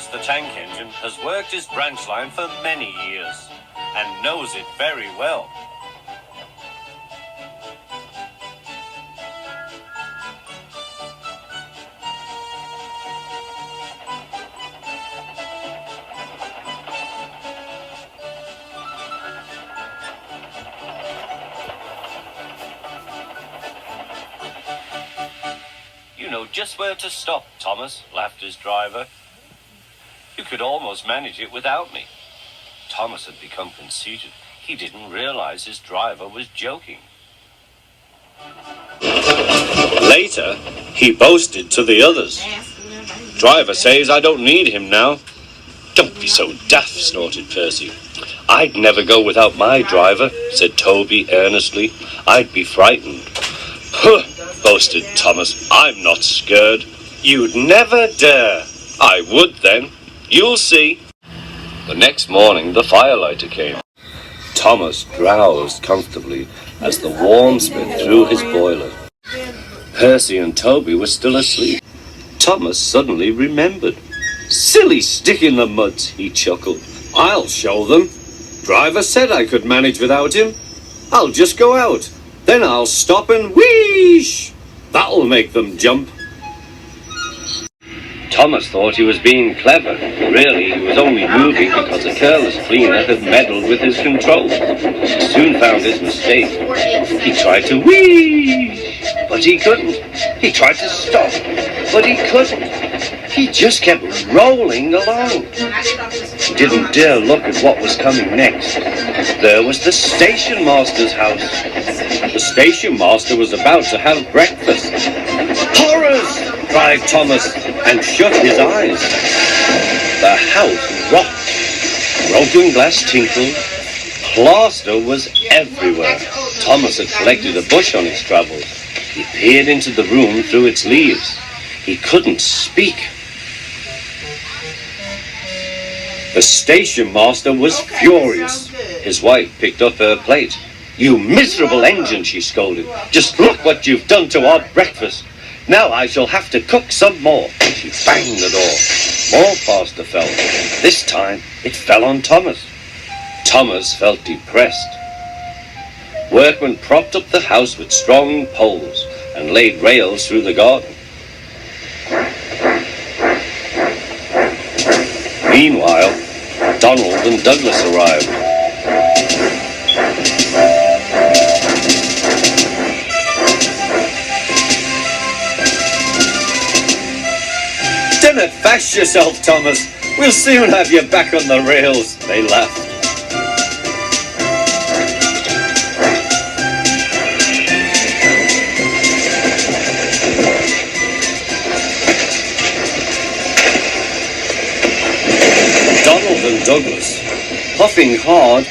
Thomas the Tank Engine has worked his branch line for many years and knows it very well. You know just where to stop, Thomas, laughed his driver. You could almost manage it without me. Thomas had become conceited. He didn't realize his driver was joking. Later, he boasted to the others. Driver says I don't need him now. Don't be so daft, snorted Percy. I'd never go without my driver, said Toby earnestly. I'd be frightened. Huh, boasted Thomas. I'm not scared. You'd never dare. I would then. You'll see. The next morning, the firelighter came. Thomas drowsed comfortably as the warm spit through his boiler. Percy and Toby were still asleep. Thomas suddenly remembered. Silly stick in the mud, he chuckled. I'll show them. Driver said I could manage without him. I'll just go out. Then I'll stop and wheesh. That'll make them jump. Thomas thought he was being clever. Really, he was only moving because a careless cleaner had meddled with his controls. He soon found his mistake. He tried to whee, but he couldn't. He tried to stop, but he couldn't. He just kept rolling along. He didn't dare look at what was coming next. There was the station master's house. The station master was about to have breakfast. Horrors! Cried Thomas and shut his eyes. The house rocked. Broken glass tinkled. Plaster was everywhere. Thomas had collected a bush on his travels. He peered into the room through its leaves. He couldn't speak. The station master was furious. His wife picked up her plate. You miserable engine, she scolded. Just look what you've done to our breakfast. Now I shall have to cook some more. She banged the door. More plaster fell. This time it fell on Thomas. Thomas felt depressed. Workmen propped up the house with strong poles and laid rails through the garden. Meanwhile, Donald and Douglas arrived. Don't fash yourself, Thomas. We'll soon have you back on the rails, they laughed. Donald and Douglas, puffing hard,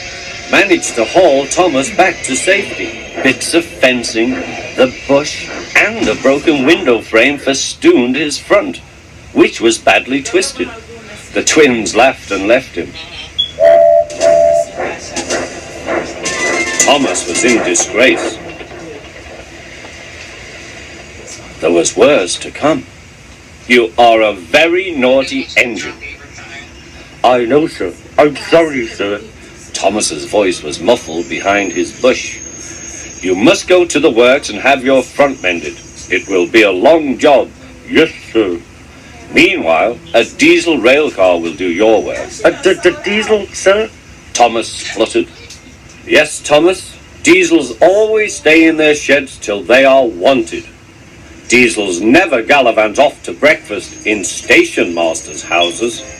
managed to haul Thomas back to safety. Bits of fencing, the bush, and a broken window frame festooned his front, which was badly twisted. The twins laughed and left him. Thomas was in disgrace. There was worse to come. You are a very naughty engine. I know, sir. I'm sorry, sir. Thomas's voice was muffled behind his bush. You must go to the works and have your front mended. It will be a long job. Yes, sir. Meanwhile, a diesel rail car will do your work. The diesel, sir? Thomas spluttered. Yes, Thomas. Diesels always stay in their sheds till they are wanted. Diesels never gallivant off to breakfast in station masters' houses.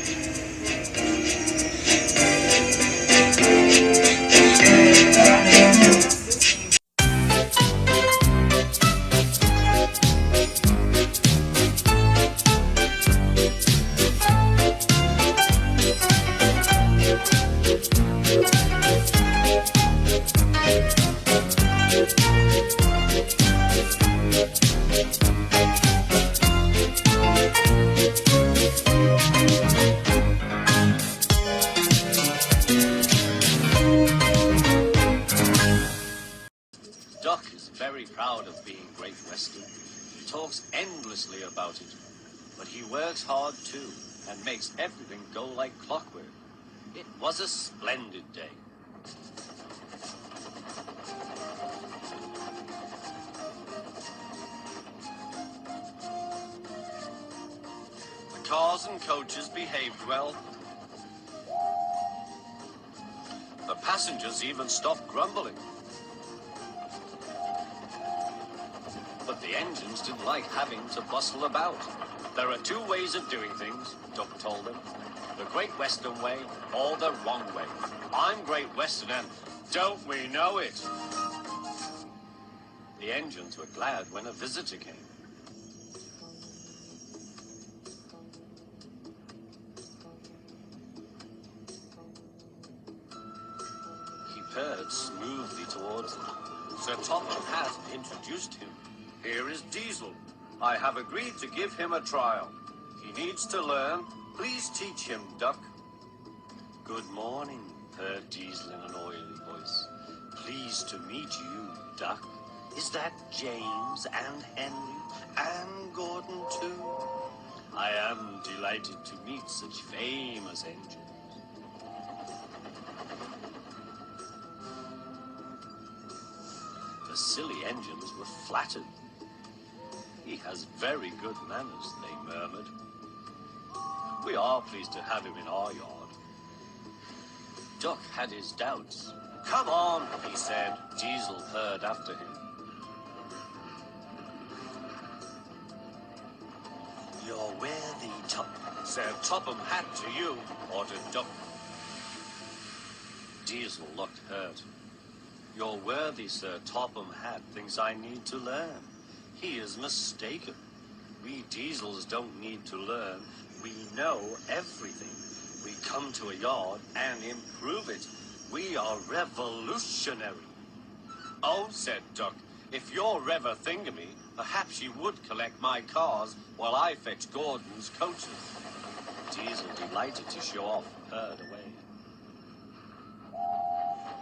Doc is very proud of being Great Western. He talks endlessly about it. But he works hard too, and makes everything go like clockwork. It was a splendid day. The cars and coaches behaved well. The passengers even stopped grumbling. But the engines didn't like having to bustle about. There are two ways of doing things, Duck told them. The Great Western Way or the wrong way. I'm Great Western and don't we know it? The engines were glad when a visitor came. He purred smoothly towards them. Sir Topham Hatt introduced him. Here is Diesel. I have agreed to give him a trial. He needs to learn. Please teach him, Duck. Good morning, purred Diesel in an oily voice. Pleased to meet you, Duck. Is that James and Henry and Gordon too? I am delighted to meet such famous engines. The silly engines were flattered. He has very good manners, they murmured. We are pleased to have him in our yard. Duck had his doubts. Come on, he said. Diesel purred after him. You're worthy, said Topham Hatt to you, ordered Duck. Diesel looked hurt. Your worthy Sir Topham Hatt thinks I need to learn. He is mistaken. We Diesels don't need to learn. We know everything. We come to a yard and improve it. We are revolutionary. Oh, said Duck, if you're Rever-Thingamy, perhaps you would collect my cars while I fetch Gordon's coaches. Diesel, delighted to show off, purred away.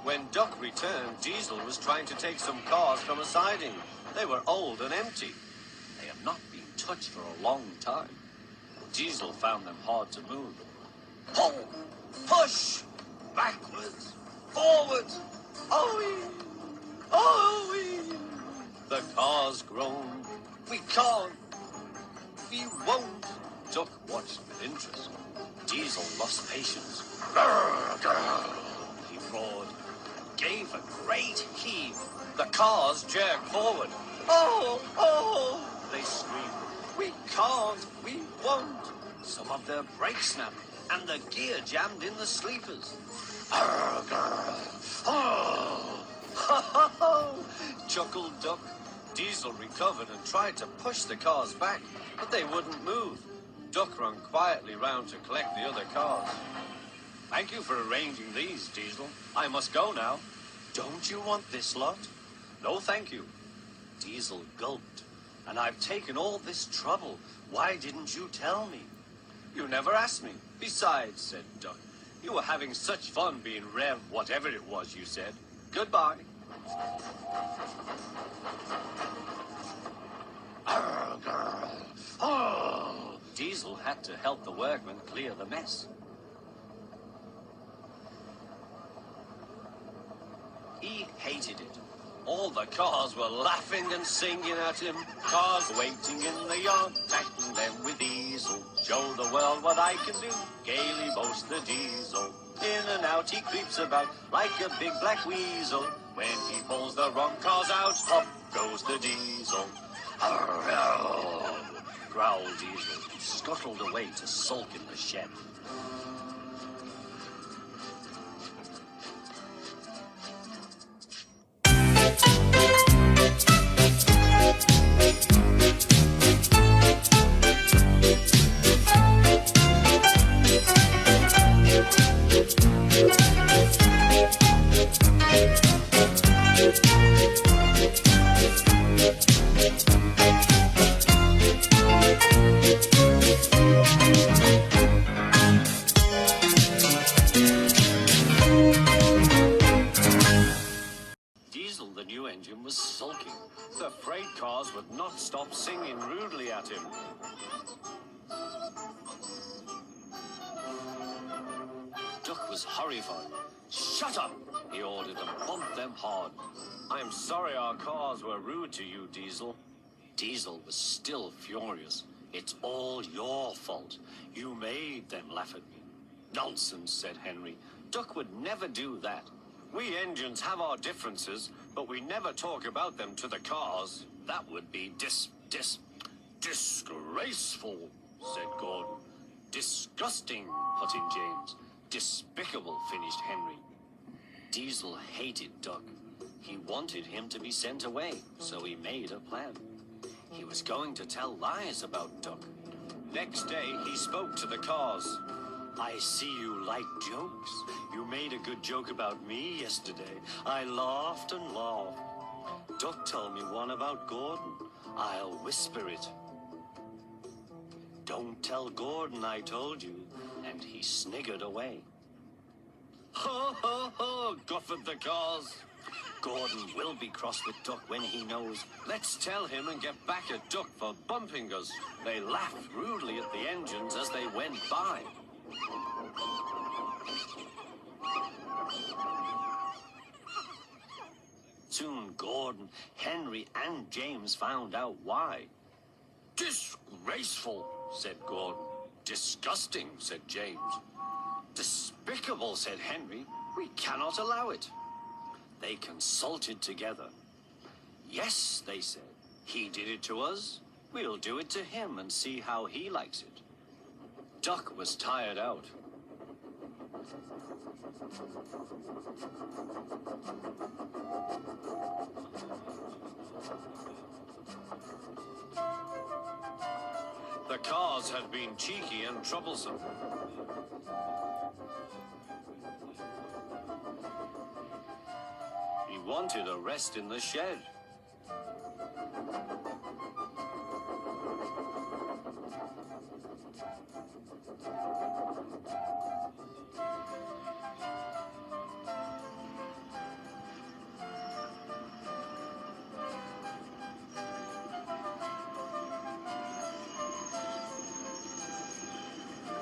When Duck returned, Diesel was trying to take some cars from a siding. They were old and empty. They have not been touched for a long time. Diesel found them hard to move. Pull! Push! Backwards! Forwards! Oh-wee! Oh-wee! The cars groaned. We can't! We won't! Duck watched with interest. Diesel lost patience. Grrr, grrr, he roared. Gave a great heave. The cars jerked forward. Oh, oh, they screamed. We can't, we won't. Some of their brakes snapped, and the gear jammed in the sleepers. Arr, grr. Oh, ha, ha, ha, chuckled Duck. Diesel recovered and tried to push the cars back, but they wouldn't move. Duck ran quietly round to collect the other cars. Thank you for arranging these, Diesel. I must go now. Don't you want this lot? No, thank you. Diesel gulped. And I've taken all this trouble. Why didn't you tell me? You never asked me. Besides, said Duck, you were having such fun being Rev whatever it was you said. Goodbye. Arr, grr. Oh. Diesel had to help the workmen clear the mess. He hated it. All the cars were laughing and singing at him. Cars waiting in the yard, tackling them with Diesel. Show the world what I can do, gaily boasts the Diesel. In and out he creeps about like a big black weasel. When he pulls the wrong cars out, up goes the Diesel. Growled Diesel. He scuttled away to sulk in the shed. Diesel, the new engine, was sulking. The freight cars would not stop singing rudely at him. Duck was horrified. "Shut up!" he ordered and bumped them hard. "I'm sorry our cars were rude to you, Diesel." Diesel was still furious. "It's all your fault. You made them laugh at me." "Nonsense," said Henry. "Duck would never do that. We engines have our differences, but we never talk about them to the cars. That would be disgraceful," said Gordon. "Disgusting," put in James. "Despicable," finished Henry. Diesel hated Duck. He wanted him to be sent away, so he made a plan. He was going to tell lies about Duck. Next day, he spoke to the cars. "I see you like jokes. You made a good joke about me yesterday. I laughed and laughed. Duck told me one about Gordon. I'll whisper it. Don't tell Gordon I told you." And he sniggered away. "Ho, ho, ho," guffawed the cars. "Gordon will be cross with Duck when he knows. Let's tell him and get back at Duck for bumping us." They laughed rudely at the engines as they went by. Soon Gordon, Henry, and James found out why. "Disgraceful," said Gordon. "Disgusting," said James. "Despicable," said Henry. "We cannot allow it." They consulted together. "Yes," they said, "he did it to us. We'll do it to him and see how he likes it." Duck was tired out. The cars had been cheeky and troublesome. He wanted a rest in the shed.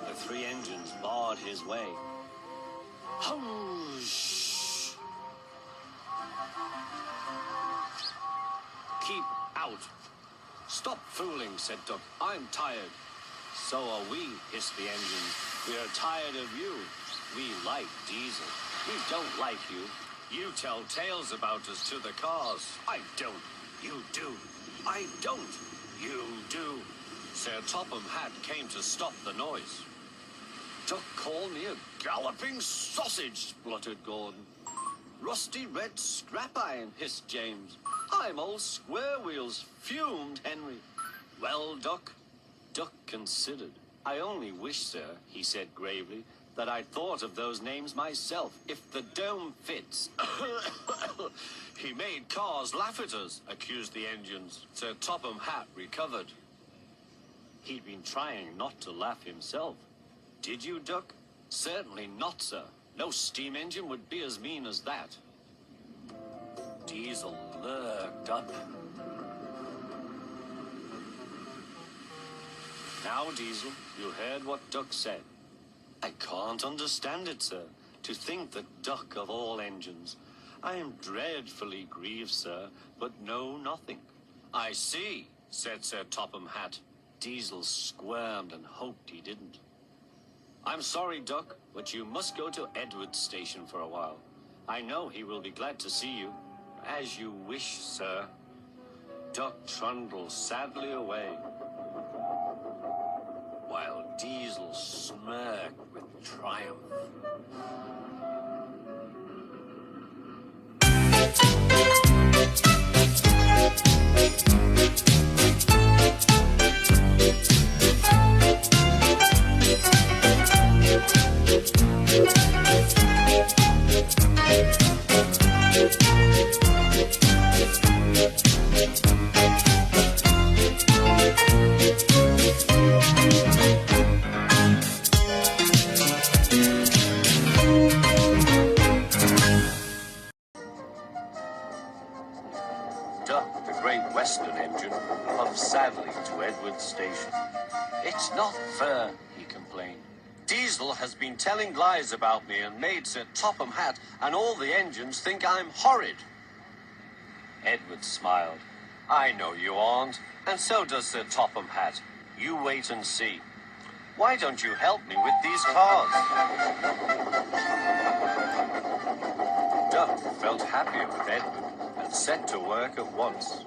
The three engines barred his way. Whoosh! "Keep out." "Stop fooling," said Duck. "I'm tired." "So are we," hissed the engines. "We are tired of you. We like Diesel. We don't like you. You tell tales about us to the cars." "I don't." "You do." "I don't." "You do." Sir Topham Hatt came to stop the noise. "Duck called me a galloping sausage," spluttered Gordon. "Rusty red scrap iron," hissed James. "I'm old Square Wheels," fumed Henry. "Well, Duck?" Duck considered. "I only wish, sir," he said gravely, "that I'd thought of those names myself. If the dome fits..." "He made cars laugh at us," accused the engines. Sir Topham Hatt recovered. He'd been trying not to laugh himself. "Did you, Duck?" "Certainly not, sir. No steam engine would be as mean as that." Diesel lurked up. "Now, Diesel, you heard what Duck said." "I can't understand it, sir. To think that Duck of all engines. I am dreadfully grieved, sir, but know nothing." "I see," said Sir Topham Hatt. Diesel squirmed and hoped he didn't. "I'm sorry, Duck, but you must go to Edward's station for a while. I know he will be glad to see you." "As you wish, sir." Duck trundled sadly away, while Diesel smirked with triumph. Duck, the Great Western engine, puffed sadly to Edward's station. "It's not fair," he complained. Diesel has been telling lies about me and made Sir Topham Hatt and all the engines think I'm horrid. Edward smiled. I know you aren't, and so does Sir Topham Hatt. You wait and see. Why don't you help me with these cars? Duck felt happier with Edward and set to work at once.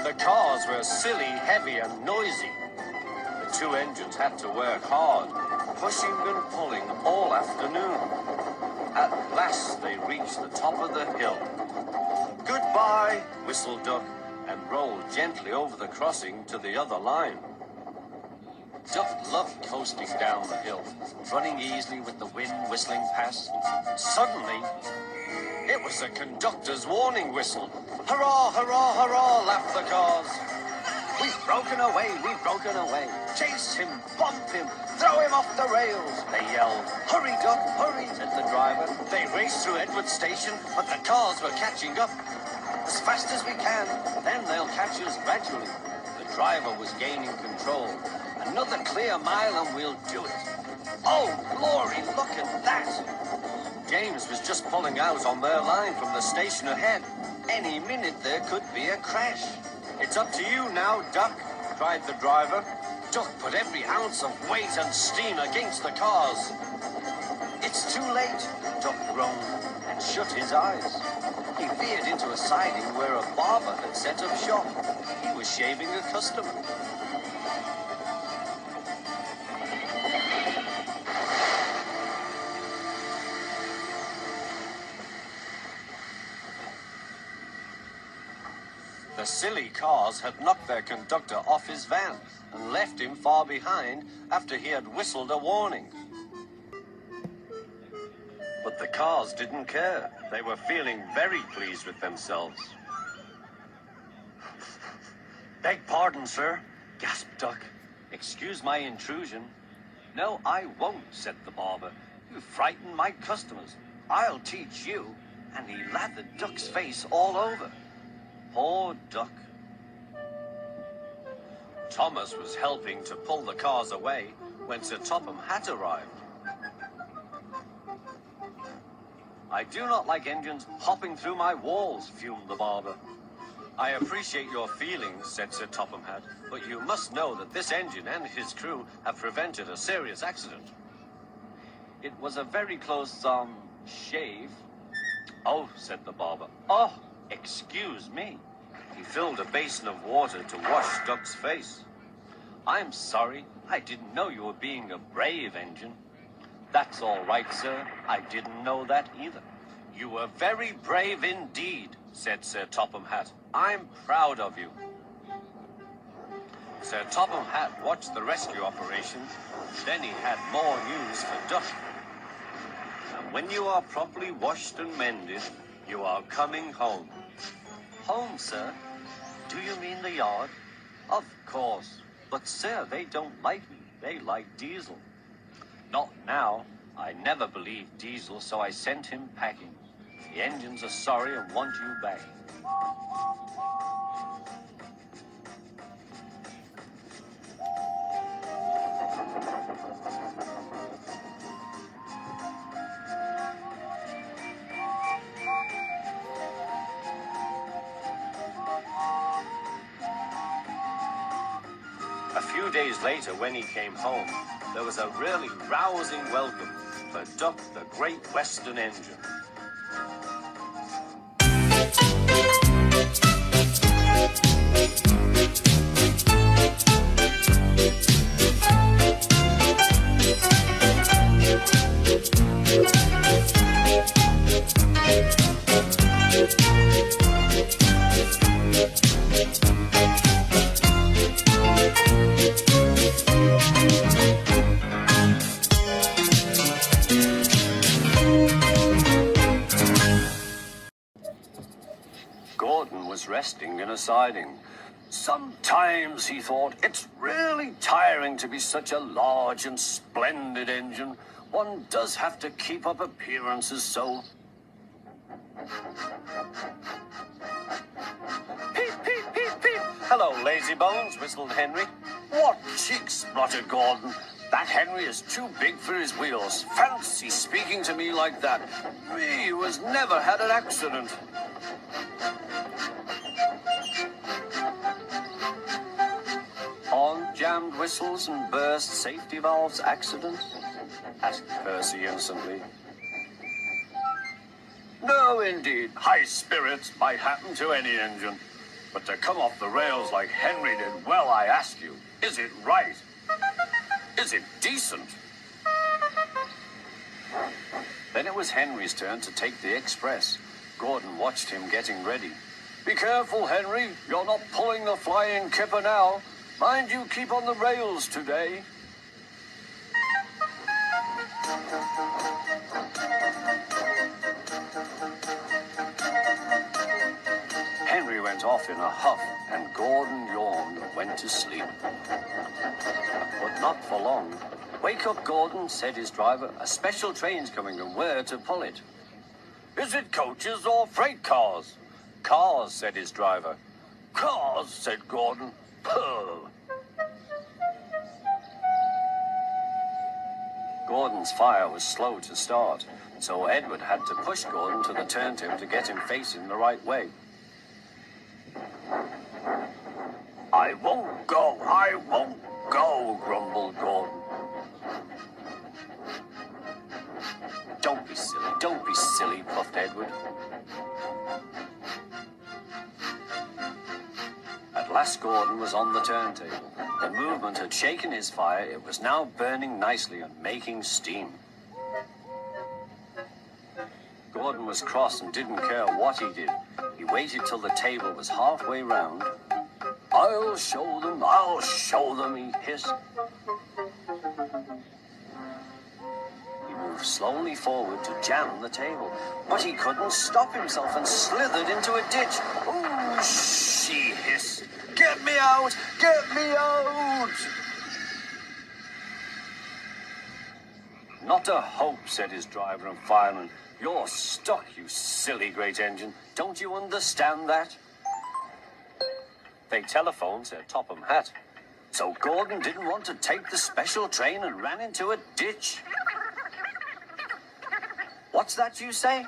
The cars were silly, heavy, and noisy. The two engines had to work hard, pushing and pulling all afternoon. At last they reached the top of the hill. Goodbye, whistled Duck, and rolled gently over the crossing to the other line. Duck loved coasting down the hill, running easily with the wind whistling past. Suddenly, it was the conductor's warning whistle. Hurrah, hurrah, hurrah, laughed the cars. We've broken away, we've broken away. Chase him, bump him, throw him off the rails, they yelled. Hurry, Duck, hurry, said the driver. They raced through Edward Station, but the cars were catching up. As fast as we can, then they'll catch us gradually. The driver was gaining control. Another clear mile and we'll do it. Oh, glory, look at that! James was just pulling out on their line from the station ahead. Any minute there could be a crash. It's up to you now, Duck, cried the driver. Duck put every ounce of weight and steam against the cars. It's too late, Duck groaned and shut his eyes. He veered into a siding where a barber had set up shop. He was shaving a customer. The silly cars had knocked their conductor off his van and left him far behind after he had whistled a warning. But the cars didn't care. They were feeling very pleased with themselves. Beg pardon, sir, gasped Duck. Excuse my intrusion. No, I won't, said the barber. You frighten my customers. I'll teach you. And he lathered Duck's face all over. Poor Duck. Thomas was helping to pull the cars away when Sir Topham Hatt arrived. I do not like engines hopping through my walls, fumed the barber. I appreciate your feelings, said Sir Topham Hatt, but you must know that this engine and his crew have prevented a serious accident. It was a very close, shave. Oh, said the barber. Oh, excuse me. He filled a basin of water to wash Duck's face. I'm sorry. I didn't know you were being a brave engine. That's all right, sir. I didn't know that either. You were very brave indeed, said Sir Topham Hatt. I'm proud of you. Sir Topham Hatt watched the rescue operation. Then he had more news for Duck. And when you are properly washed and mended, you are coming home. Home, sir? Do you mean the yard? Of course. But, sir, they don't like me. They like Diesel. Not now. I never believed Diesel, so I sent him packing. The engines are sorry and want you back. A few days later, when he came home, there was a really rousing welcome for Duck, the Great Western Engine. Resting in a siding. Sometimes, he thought, it's really tiring to be such a large and splendid engine. One does have to keep up appearances, so... Peep, peep, peep, peep. Hello, lazy bones, whistled Henry. What cheeks, spluttered Gordon. That Henry is too big for his wheels. Fancy speaking to me like that. Me, who has never had an accident. On jammed whistles and burst safety valves accidents? Asked Percy innocently. No, indeed. High spirits might happen to any engine. But to come off the rails like Henry did, well, I ask you, is it right? Is it decent? Then it was Henry's turn to take the express. Gordon watched him getting ready. Be careful, Henry. You're not pulling the flying kipper now. Mind you keep on the rails today. Henry went off in a huff, and Gordon yawned and went to sleep. But not for long. Wake up, Gordon, said his driver. A special train's coming, and where to pull it? Is it coaches or freight cars? Cars, said his driver. Cars, said Gordon. Puh. Gordon's fire was slow to start, so Edward had to push Gordon to the turntable to get him facing the right way. I won't go, grumbled Gordon. Don't be silly, puffed Edward. At last Gordon was on the turntable. The movement had shaken his fire. It was now burning nicely and making steam. Gordon was cross and didn't care what he did. He waited till the table was halfway round. I'll show them, he hissed. He moved slowly forward to jam the table, but he couldn't stop himself and slithered into a ditch. Ooh, she hissed. Get me out! Get me out! Not a hope, said his driver and fireman. You're stuck, you silly great engine. Don't you understand that? They telephoned, said Topham Hatt. So Gordon didn't want to take the special train and ran into a ditch. What's that you say?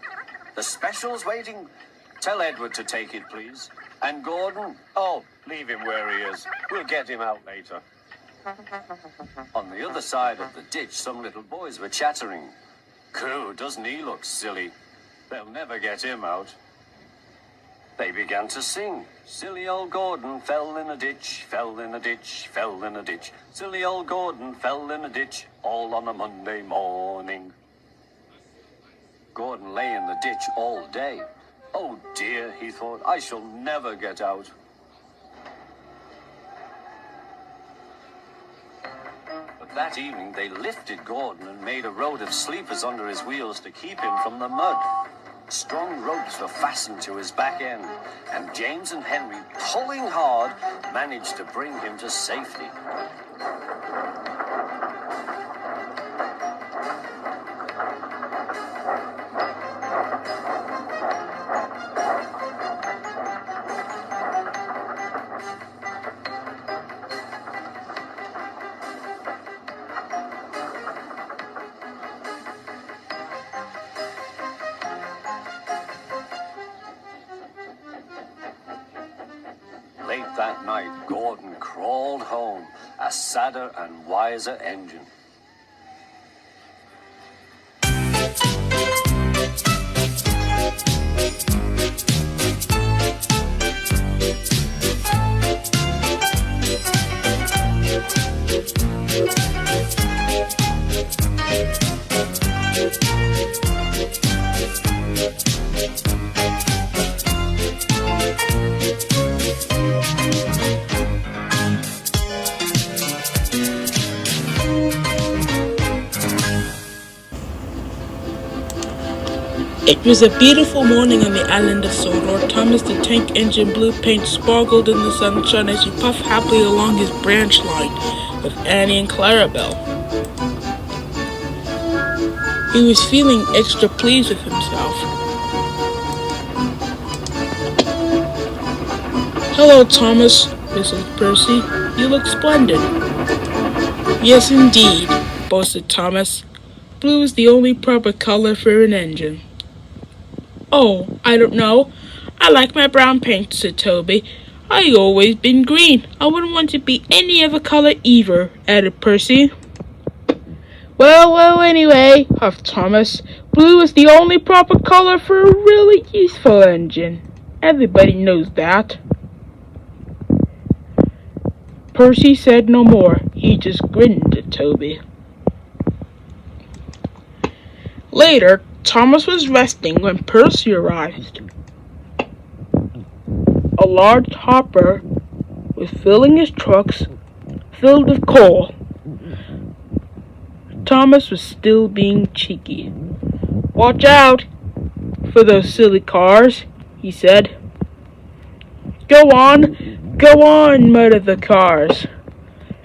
The special's waiting? Tell Edward to take it, please. And Gordon? Oh, leave him where he is. We'll get him out later. On the other side of the ditch, some little boys were chattering. Coo, doesn't he look silly? They'll never get him out. They began to sing. Silly old Gordon fell in a ditch, fell in a ditch, fell in a ditch. Silly old Gordon fell in a ditch, all on a Monday morning. Gordon lay in the ditch all day. Oh dear, he thought, I shall never get out. But that evening they lifted Gordon and made a road of sleepers under his wheels to keep him from the mud. Strong ropes were fastened to his back end, and James and Henry, pulling hard, managed to bring him to safety. Late that night, Gordon crawled home, a sadder and wiser engine. It was a beautiful morning on the island of Sodor. Thomas the Tank Engine blue paint sparkled in the sunshine as he puffed happily along his branch line with Annie and Clarabelle. He was feeling extra pleased with himself. "Hello, Thomas," whistled Percy. "You look splendid." "Yes, indeed," boasted Thomas. "Blue is the only proper color for an engine." "Oh, I don't know. I like my brown paint," said Toby. "I always been green. I wouldn't want to be any other color either," added Percy. Well, anyway," huffed Thomas. "Blue is the only proper color for a really useful engine. Everybody knows that." Percy said no more. He just grinned at Toby. Later, Thomas was resting when Percy arrived. A large hopper was filling his trucks filled with coal. Thomas was still being cheeky. "Watch out for those silly cars," he said. Go on," muttered the cars.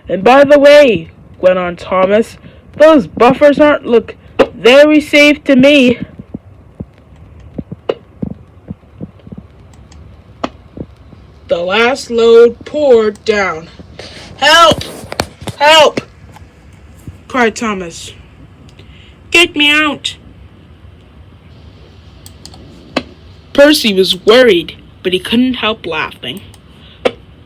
"And by the way," went on Thomas, "those buffers aren't look very safe to me." The last load poured down. "Help! Help!" cried Thomas. "Get me out!" Percy was worried, but he couldn't help laughing.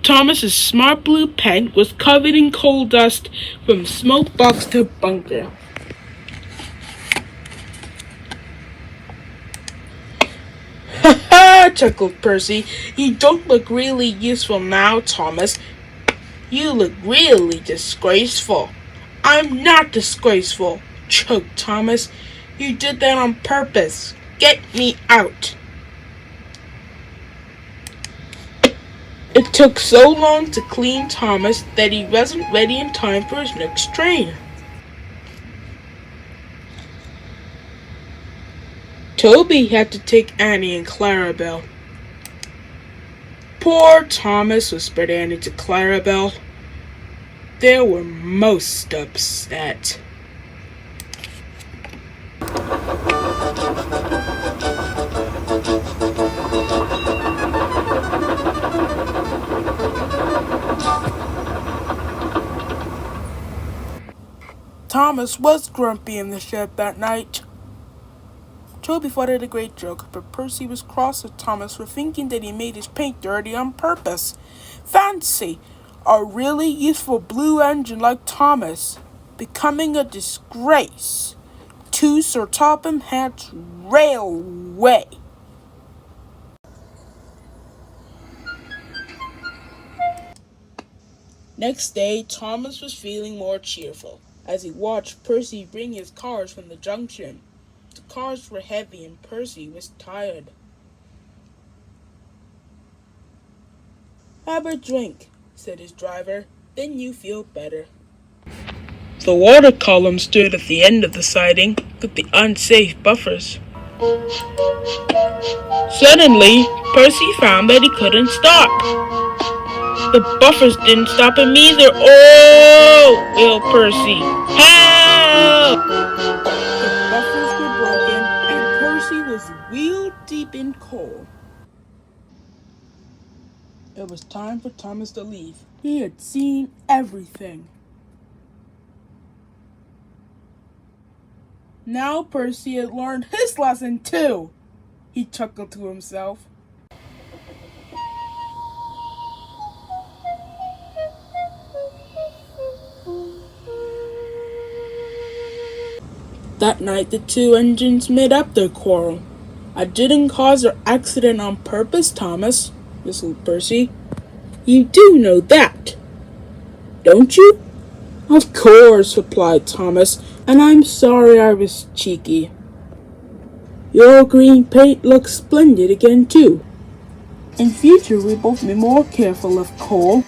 Thomas's smart blue paint was covered in coal dust from smoke box to bunker. "Ha ha!" chuckled Percy. "You don't look really useful now, Thomas. You look really disgraceful." "I'm not disgraceful," choked Thomas. "You did that on purpose. Get me out." It took so long to clean Thomas that he wasn't ready in time for his next train. Toby had to take Annie and Clarabelle. "Poor Thomas," whispered Annie to Clarabelle. They were most upset. Thomas was grumpy in the shed that night. Toby thought it a great joke, but Percy was cross with Thomas for thinking that he made his paint dirty on purpose. Fancy a really useful blue engine like Thomas becoming a disgrace to Sir Topham Hatt's railway. Next day, Thomas was feeling more cheerful as he watched Percy bring his cars from the junction. The cars were heavy and Percy was tired. "Have a drink," said his driver, "then you feel better." The water column stood at the end of the siding with the unsafe buffers. Suddenly, Percy found that he couldn't stop. The buffers didn't stop him either. "Oh!" wailed Percy. "Help!" The buffers were broken and Percy was wheel deep in coal. It was time for Thomas to leave. He had seen everything. Now Percy had learned his lesson too. He chuckled to himself. That night the two engines made up their quarrel. "I didn't cause your accident on purpose, Thomas," whistled Percy. "You do know that, don't you?" "Of course," replied Thomas, "and I'm sorry I was cheeky. Your green paint looks splendid again, too. In future, we'll both be more careful of coal."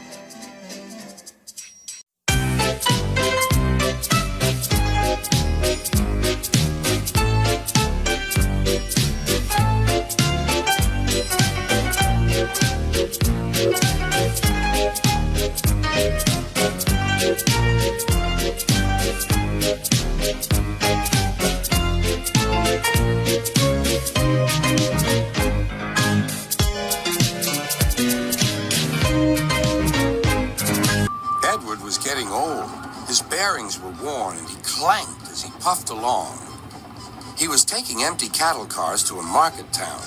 clanked as he puffed along. He was taking empty cattle cars to a market town.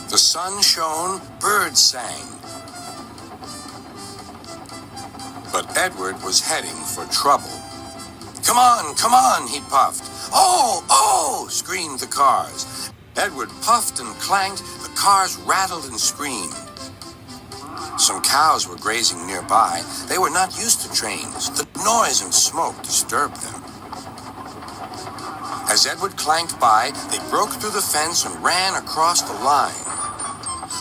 The sun shone, birds sang. But Edward was heading for trouble. Come on, he puffed. Oh, oh, screamed the cars. Edward puffed and clanked, the cars rattled and screamed. Some cows were grazing nearby. They were not used to trains. The noise and smoke disturbed them. As Edward clanked by, they broke through the fence and ran across the line.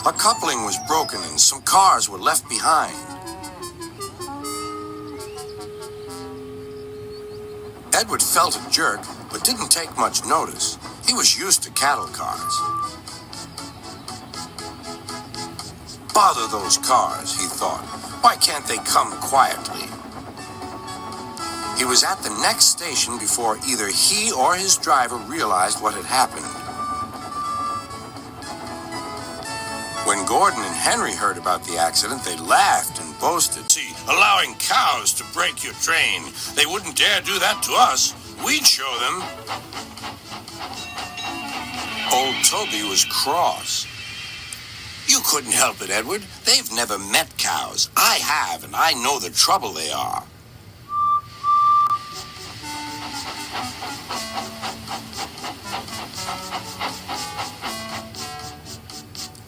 A coupling was broken and some cars were left behind. Edward felt a jerk, but didn't take much notice. He was used to cattle cars. Bother those cars, he thought. Why can't they come quietly? He was at the next station before either he or his driver realized what had happened. When Gordon and Henry heard about the accident, they laughed and boasted. See, allowing cows to break your train. They wouldn't dare do that to us. We'd show them. Old Toby was cross. You couldn't help it, Edward. They've never met cows. I have, and I know the trouble they are.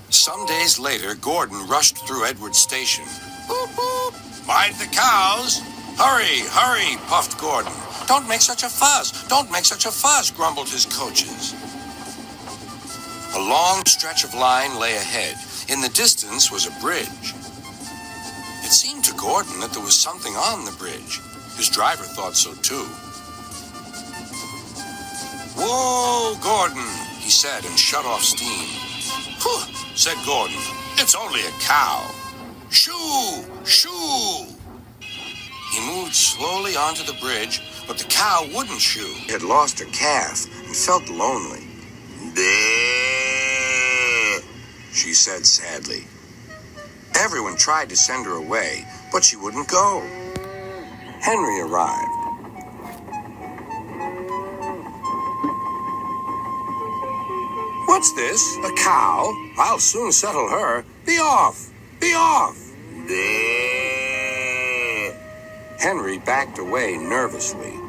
Some days later, Gordon rushed through Edward's station. Boop, boop. Mind the cows. Hurry, hurry, puffed Gordon. Don't make such a fuss. Don't make such a fuss, grumbled his coaches. A long stretch of line lay ahead. In the distance was a bridge. It seemed to Gordon that there was something on the bridge. His driver thought so too. Whoa, Gordon, he said and shut off steam. Whew, said Gordon. It's only a cow. Shoo! Shoo! He moved slowly onto the bridge, but the cow wouldn't shoo. She had lost her calf and felt lonely. Bleh, she said sadly. Everyone tried to send her away, but she wouldn't go. Henry arrived. What's this? A cow? I'll soon settle her. Be off! Be off! Bleh. Henry backed away nervously.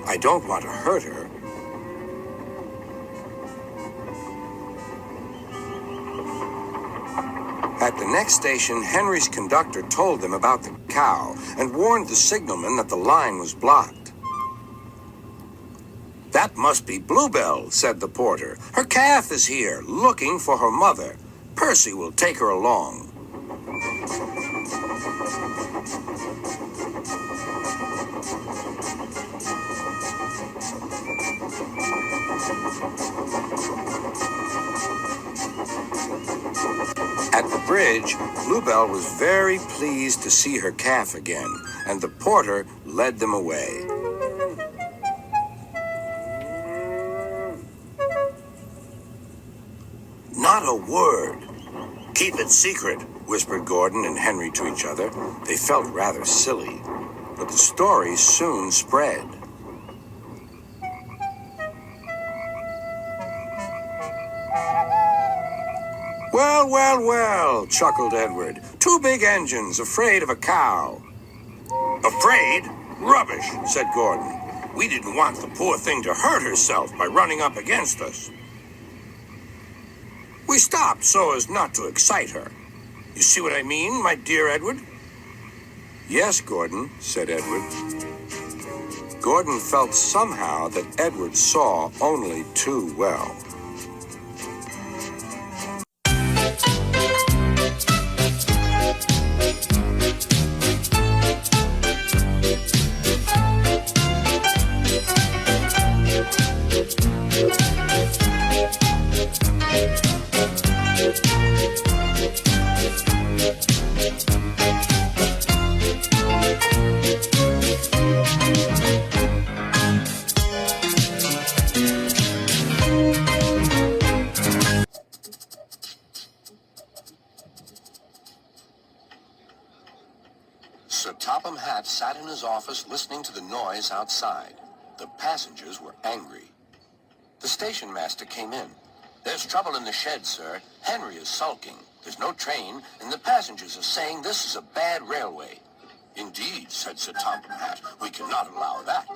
I don't want to hurt her. At the next station, Henry's conductor told them about the cow and warned the signalman that the line was blocked. That must be Bluebell, said the porter. Her calf is here, looking for her mother. Percy will take her along. At the bridge, Bluebell was very pleased to see her calf again, and the porter led them away. Not a word. Keep it secret, whispered Gordon and Henry to each other. They felt rather silly, but the story soon spread. Well, well, well, chuckled Edward. Two big engines afraid of a cow. Afraid? Rubbish, said Gordon. We didn't want the poor thing to hurt herself by running up against us. We stopped so as not to excite her. You see what I mean, my dear Edward? Yes, Gordon, said Edward. Gordon felt somehow that Edward saw only too well. sat in his office listening to the noise outside. The passengers were angry. The station master came in. "There's trouble in the shed, sir. Henry is sulking. There's no train, and the passengers are saying this is a bad railway." "Indeed," said Sir Topham Hatt. "We cannot allow that."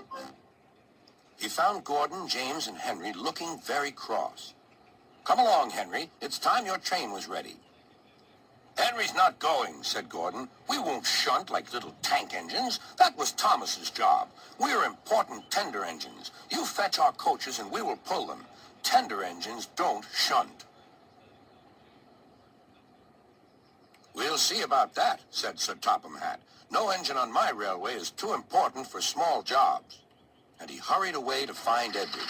He found Gordon, James, and Henry looking very cross. "Come along, Henry. It's time your train was ready." "Henry's not going," said Gordon. "We won't shunt like little tank engines. That was Thomas's job. We're important tender engines. You fetch our coaches and we will pull them. Tender engines don't shunt." "We'll see about that," said Sir Topham Hatt. "No engine on my railway is too important for small jobs." And he hurried away to find Edward.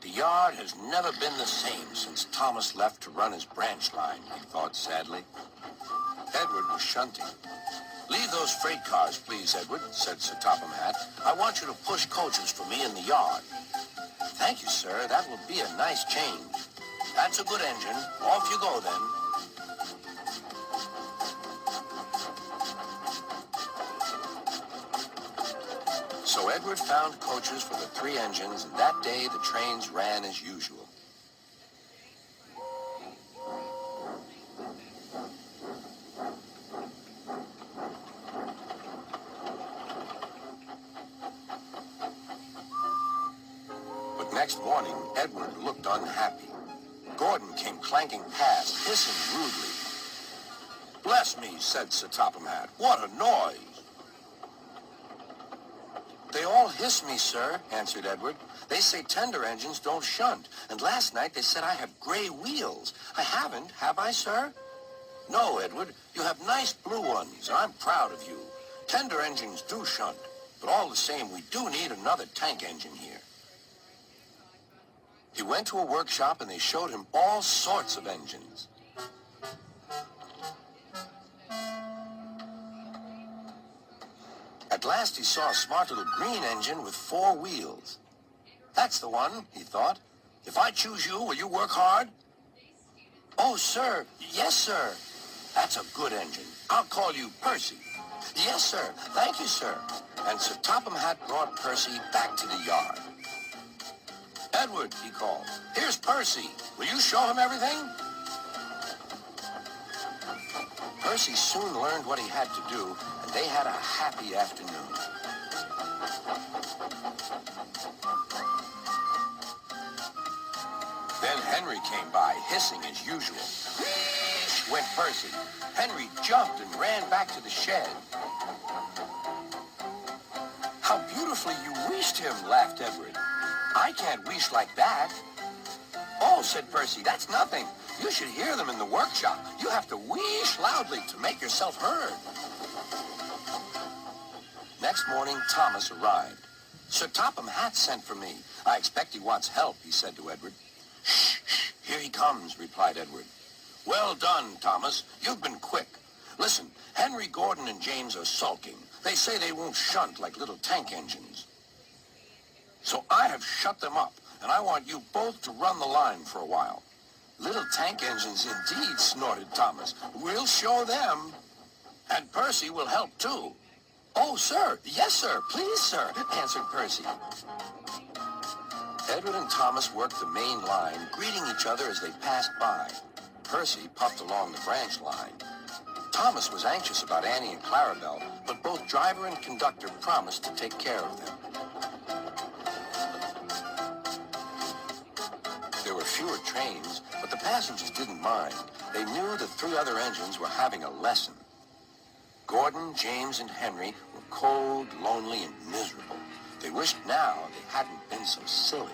The yard has never been the same since Thomas left to run his branch line, he thought sadly. Edward was shunting. "Leave those freight cars, please, Edward," said Sir Topham Hatt. "I want you to push coaches for me in the yard." "Thank you, sir. That will be a nice change." "That's a good engine. Off you go, then." So Edward found coaches for the 3 engines, and that day the trains ran as usual. But next morning, Edward looked unhappy. Gordon came clanking past, hissing rudely. "Bless me," said Sir Topham Hatt. "What a noise!" "They all hiss me, sir," answered Edward. "They say tender engines don't shunt, and last night they said I have gray wheels. I haven't, have I, sir?" "No, Edward, you have nice blue ones, and I'm proud of you. Tender engines do shunt, but all the same, we do need another tank engine here." He went to a workshop, and they showed him all sorts of engines. At last he saw a smart little green engine with 4 wheels. "That's the one," he thought. "If I choose you, will you work hard?" "Oh, sir. Yes, sir." "That's a good engine. I'll call you Percy." "Yes, sir. Thank you, sir." And Sir Topham Hatt brought Percy back to the yard. "Edward," he called, "here's Percy. Will you show him everything?" Percy soon learned what he had to do, and they had a happy afternoon. Then Henry came by, hissing as usual. "Whee!" went Percy. Henry jumped and ran back to the shed. "How beautifully you wheeshed him," laughed Edward. "I can't wheesh like that." "Oh," said Percy, "that's nothing. You should hear them in the workshop. You have to wheesh loudly to make yourself heard." Next morning, Thomas arrived. "Sir Topham Hatt sent for me. I expect he wants help," he said to Edward. "Shh, shh, here he comes," replied Edward. "Well done, Thomas. You've been quick. Listen, Henry, Gordon, and James are sulking. They say they won't shunt like little tank engines. So I have shut them up, and I want you both to run the line for a while." "Little tank engines indeed," snorted Thomas. "We'll show them. And Percy will help too." "Oh, sir. Yes, sir. Please, sir," answered Percy. Edward and Thomas worked the main line, greeting each other as they passed by. Percy puffed along the branch line. Thomas was anxious about Annie and Clarabelle, but both driver and conductor promised to take care of them. There were fewer trains, but the passengers didn't mind. They knew the 3 other engines were having a lesson. Gordon, James, and Henry were cold, lonely, and miserable. They wished now they hadn't been so silly.